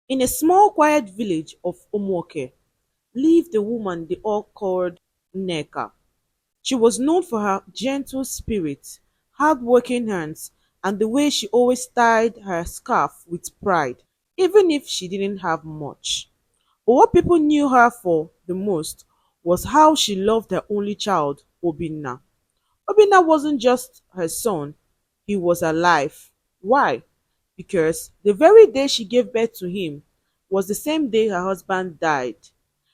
In a small quiet village of Omoke lived a woman they all called Nneka. She was known for her gentle spirit, hard-working hands, and the way she always tied her scarf with pride, even if she didn't have much. But what people knew her for the most was how she loved her only child, Obinna. Obinna wasn't just her son, he was her life. Why? Because the very day she gave birth to him was the same day her husband died.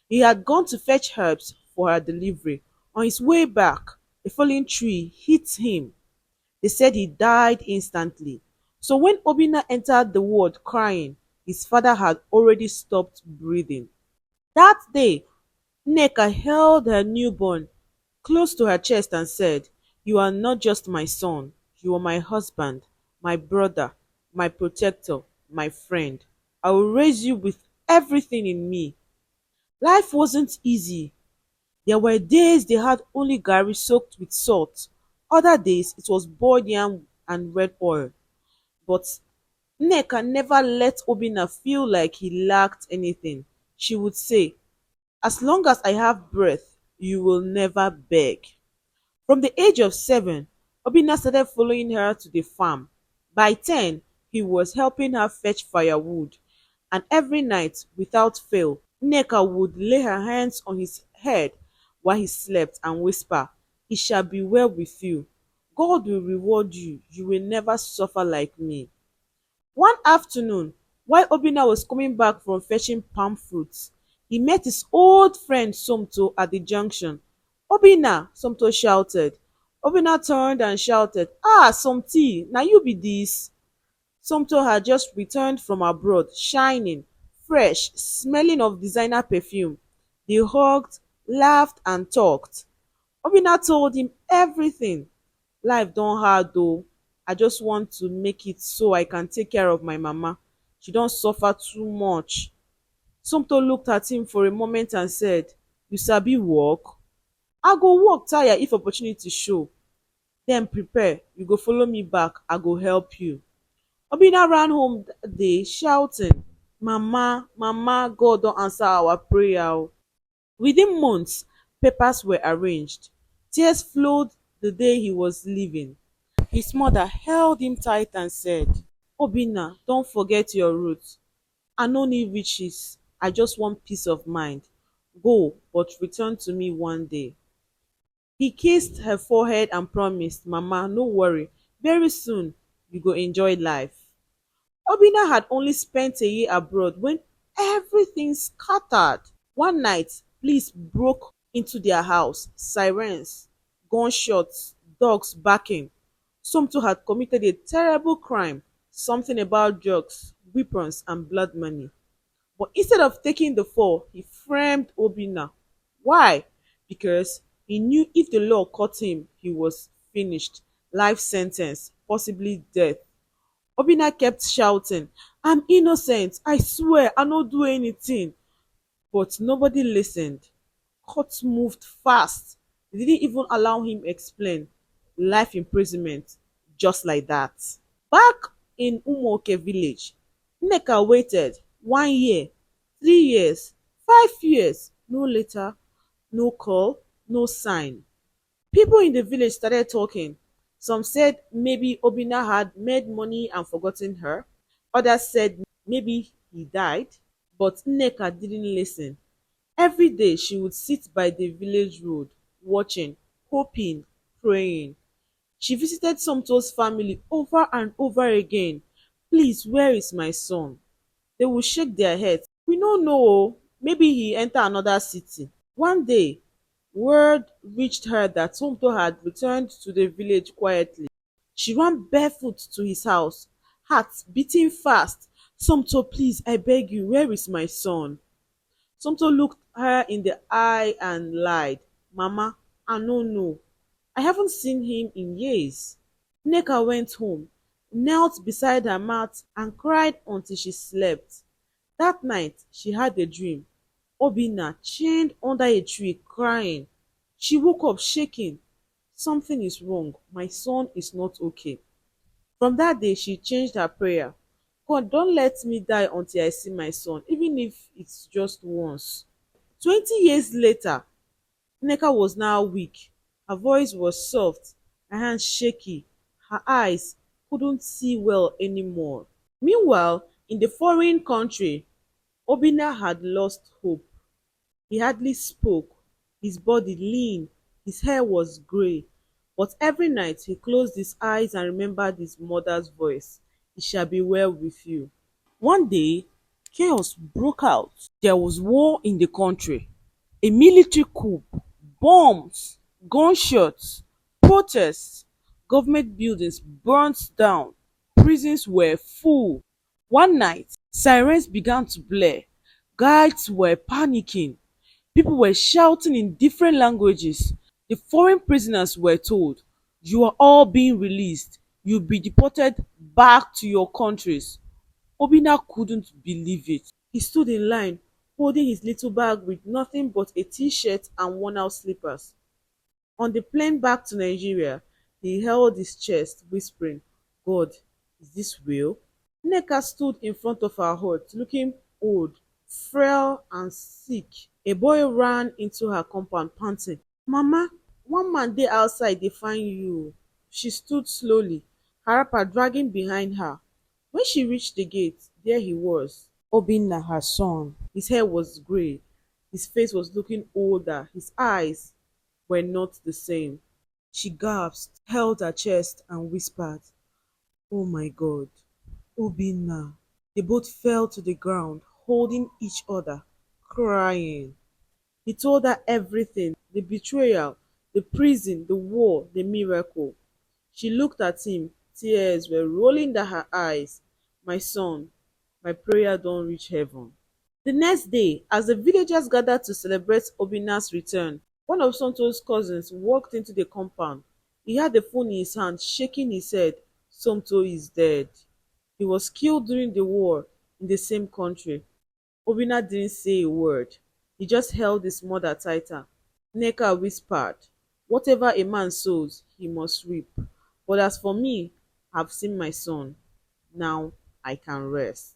He had gone to fetch herbs for her delivery. On his way back, a falling tree hit him. They said he died instantly. So when Obinna entered the ward crying, his father had already stopped breathing. That day, Nneka held her newborn close to her chest and said, "You are not just my son, you are my husband, my brother, my protector, my friend. I will raise you with everything in me." Life wasn't easy. There were days they had only garri soaked with salt. Other days it was boiled yam and red oil. But Nneka never let Obinna feel like he lacked anything. She would say, "As long as I have breath, you will never beg." From the age of 7, Obinna started following her to the farm. By 10, he was helping her fetch firewood, and every night, without fail, Nneka would lay her hands on his head while he slept and whisper, "It shall be well with you. God will reward you. You will never suffer like me." One afternoon, while Obinna was coming back from fetching palm fruits, he met his old friend Somto at the junction. "Obinna!" Somto shouted. Obinna turned and shouted, "Ah, Somty, na you be dis?" Somto had just returned from abroad, shining, fresh, smelling of designer perfume. They hugged, laughed and talked. Obinna told him everything. "Life don hard oo. I just want to make it so I can take care of my mama. She don suffer too much." Somto looked at him for a moment and said, "You sabi work?" "I go work tire if opportunity show." "Den prepare, you go follow me back, I go help you." Obinna ran home that day shouting, "Mama, Mama, God don answer our prayer oo." Within months, papers were arranged. Tears flowed the day he was leaving. His mother held him tight and said, "Obinna, don't forget your roots. I no need riches, I just want peace of mind. Go, but return to me one day." He kissed her forehead and promised, "Mama, no worry, very soon you go enjoy life." Obinna had only spent a year abroad when everything scattered. One night, police broke into their house, sirens, gunshots, dogs barking. Somto had committed a terrible crime, something about drugs, weapons and blood money. But instead of taking the fall, he framed Obinna. Why? Because he knew if the law caught him, he was finished. Life sentence, possibly death. Obinna kept shouting, "I'm innocent, I swear I no do anything." But nobody listened. Court moved fast. They didn't even allow him explain. Life imprisonment, just like that. Back in Umoke village, Nneka waited 1 year, 3 years, 5 years, no letter, no call, no sign. People in the village started talking. Some said maybe Obinna had made money and forgotten her. Others said maybe he died. But Nneka didn't listen. Every day she would sit by the village road, watching, hoping, praying. She visited Somto's family over and over again. "Please, where is my son?" They would shake their heads. "We no know oo, maybe he enter another city." One day, word reached her that Somto had returned to the village quietly. She ran barefoot to his house, heart beating fast. "Somto, please, I beg you, where is my son?" Somto looked her in the eye and lied, "Mama, I no know. I haven't seen him in years." Nneka went home, knelt beside her mat and cried until she slept. That night she had a dream. Obinna chained under a tree crying. She woke up shaking. "Something is wrong. My son is not okay." From that day she changed her prayer. God, don't let me die until I see my son, even if it's just once. 20 years later, Nneka was now weak. Her voice was soft, her hands shaky, her eyes couldn't see well anymore. Meanwhile, in the foreign country, Obinna had lost hope. He hardly spoke, his body lean, his hair was grey, but every night he closed his eyes and remembered his mother's voice. It shall be well with you. One day, chaos broke out. There was war in the country, a military coup, bombs, gunshots, protests, government buildings burnt down, prisons were full. One night, sirens began to blare, guards were panicking, people were shouting in different languages. The foreign prisoners were told, "You are all being released. You'll be deported back to your countries." Obinna couldn't believe it. He stood in line, holding his little bag with nothing but a t-shirt and worn-out slippers. On the plane back to Nigeria, he held his chest, whispering, "God, is this real?" Nneka stood in front of her hut, looking old, frail and sick. A boy ran into her compound, panting, "Mama, one man dey outside dey find you." She stood slowly, her wrapper dragging behind her. When she reached the gate, there he was, Obinna, her son. His hair was grey, his face was looking older, his eyes were not the same. She gasped, held her chest, and whispered, "Oh my God, Obinna." They both fell to the ground, holding each other, crying. He told her everything, the betrayal, the prison, the war, the miracle. She looked at him, tears were rolling down her eyes. "My son, my prayer don reach heaven." The next day, as the villagers gathered to celebrate Obinna's return, one of Somto's cousins walked into the compound. He had the phone in his hand, shaking his head. "Somto is dead. He was killed during the war in the same country." Obinna didn't say a word. He just held his mother tighter. Nneka whispered, "Whatever a man sows, he must reap. But as for me, I've seen my son. Now I can rest."